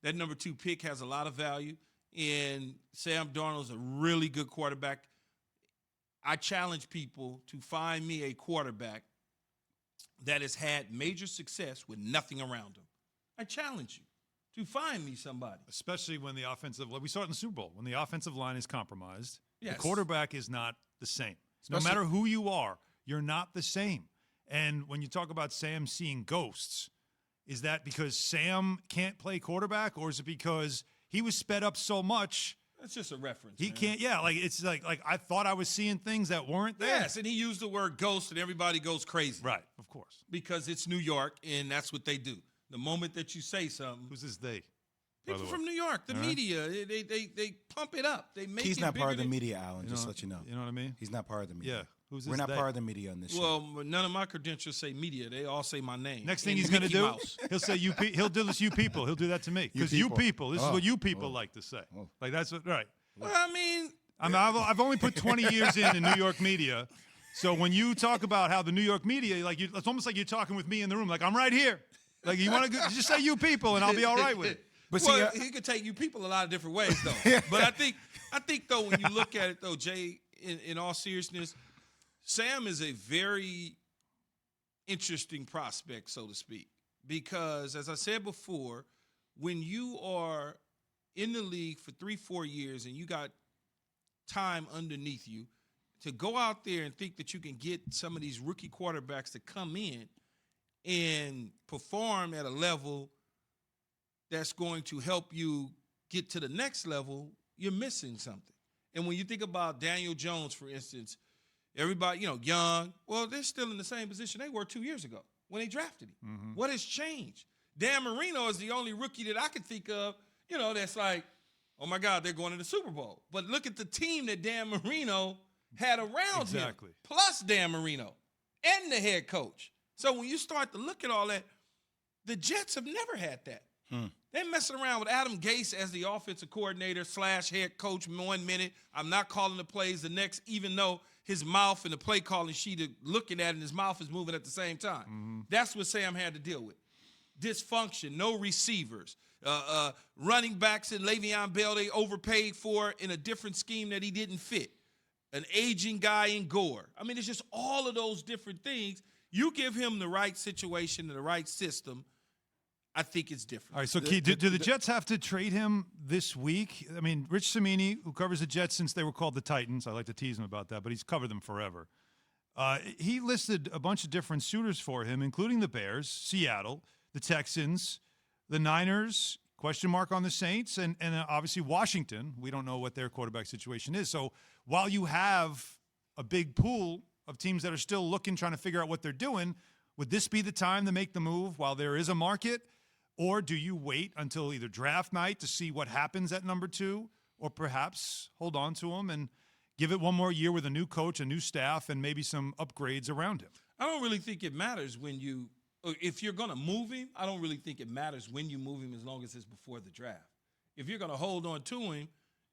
that number 2 pick has a lot of value, and Sam Darnold's a really good quarterback. I challenge people to find me a quarterback that has had major success with nothing around him. I challenge you to find me somebody. Especially when the offensive line, we saw it in the Super Bowl, when the offensive line is compromised, yes. The quarterback is not the same. Especially, no matter who you are, you're not the same. And when you talk about Sam seeing ghosts, is that because Sam can't play quarterback, or is it because he was sped up so much? That's just a reference. He can't. Yeah, like it's like I thought I was seeing things that weren't there. Yes, and he used the word ghost, and everybody goes crazy. Right, of course. Because it's New York, and that's what they do. The moment that you say something, who's this they? People from New York, the media, they pump it up. They make He's it not part of the than, media, Alan. Just to let you know. You know what I mean? He's not part of the media. Yeah. Who's this We're not they? part of the media on this show. Well, none of my credentials say media. They all say my name. Next thing he's going to do, he'll say you. He'll do this. You people. He'll do that to me because you people. This is what you people like to say. Like that's what right. Well, I mean, I've only put 20 years in New York media, so when you talk about how the New York media, like it's almost like you're talking with me in the room. Like I'm right here. Like you want to just say you people, and I'll be all right with it. But well, he could take you people a lot of different ways, though. But I think though, when you look at it, though, Jay, in all seriousness, Sam is a very interesting prospect, so to speak, because as I said before, when you are in the league for 3-4 years and you got time underneath you, to go out there and think that you can get some of these rookie quarterbacks to come in and perform at a level that's going to help you get to the next level, you're missing something. And when you think about Daniel Jones, for instance, everybody, young, well, they're still in the same position they were 2 years ago when they drafted him. Mm-hmm. What has changed? Dan Marino is the only rookie that I can think of, that's like, oh, my God, they're going to the Super Bowl. But look at the team that Dan Marino had around him, plus Dan Marino and the head coach. So when you start to look at all that, the Jets have never had that. They're messing around with Adam Gase as the offensive coordinator / head coach 1 minute. I'm not calling the plays the next, even though his mouth and the play calling sheet are looking at it and his mouth is moving at the same time. Mm-hmm. That's what Sam had to deal with. Dysfunction, no receivers, running backs and Le'Veon Bell they overpaid for in a different scheme that he didn't fit. An aging guy in Gore. I mean, it's just all of those different things. You give him the right situation and the right system, I think it's different. All right, so Key, do the Jets have to trade him this week? I mean, Rich Cimini, who covers the Jets since they were called the Titans, I like to tease him about that, but he's covered them forever. He listed a bunch of different suitors for him, including the Bears, Seattle, the Texans, the Niners, question mark on the Saints, and obviously Washington. We don't know what their quarterback situation is. So while you have a big pool of teams that are still looking, trying to figure out what they're doing, would this be the time to make the move while there is a market? Or do you wait until either draft night to see what happens at number 2, or perhaps hold on to him and give it one more year with a new coach, a new staff, and maybe some upgrades around him? I don't really think it matters if you're going to move him, I don't really think it matters when you move him as long as it's before the draft. If you're going to hold on to him,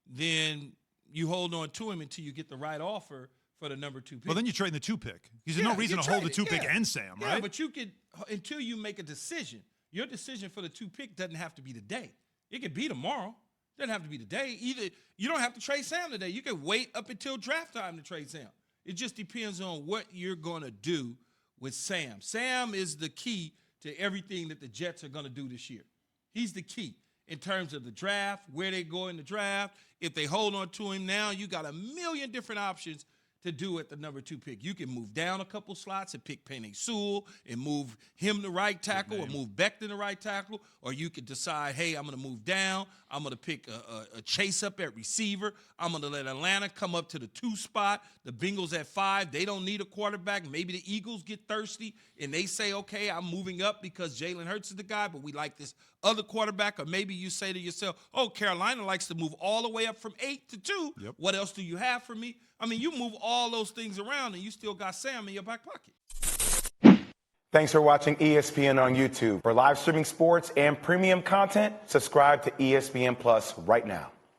then you hold on to him until you get the right offer for the number 2 pick. Well, then you're trading the 2 pick. Because there's no reason to hold the 2 pick and Sam, right? Yeah, but you could, until you make a decision. Your decision for the 2 pick doesn't have to be today. It could be tomorrow. It doesn't have to be today. Either you don't have to trade Sam today. You can wait up until draft time to trade Sam. It just depends on what you're going to do with Sam. Sam is the key to everything that the Jets are going to do this year. He's the key in terms of the draft, where they go in the draft. If they hold on to him now, you got a million different options to do at the number 2 pick. You can move down a couple slots and pick Penei Sewell and move him to right tackle, or move Becton to right tackle, or you could decide, hey, I'm going to move down. I'm going to pick a chase up at receiver. I'm going to let Atlanta come up to the 2 spot. The Bengals at 5. They don't need a quarterback. Maybe the Eagles get thirsty and they say, okay, I'm moving up because Jalen Hurts is the guy, but we like this other quarterback. Or maybe you say to yourself, oh, Carolina likes to move all the way up from 8 to 2. Yep. What else do you have for me? I mean, you move all those things around and you still got Sam in your back pocket. Thanks for watching ESPN on YouTube. For live streaming sports and premium content, subscribe to ESPN Plus right now.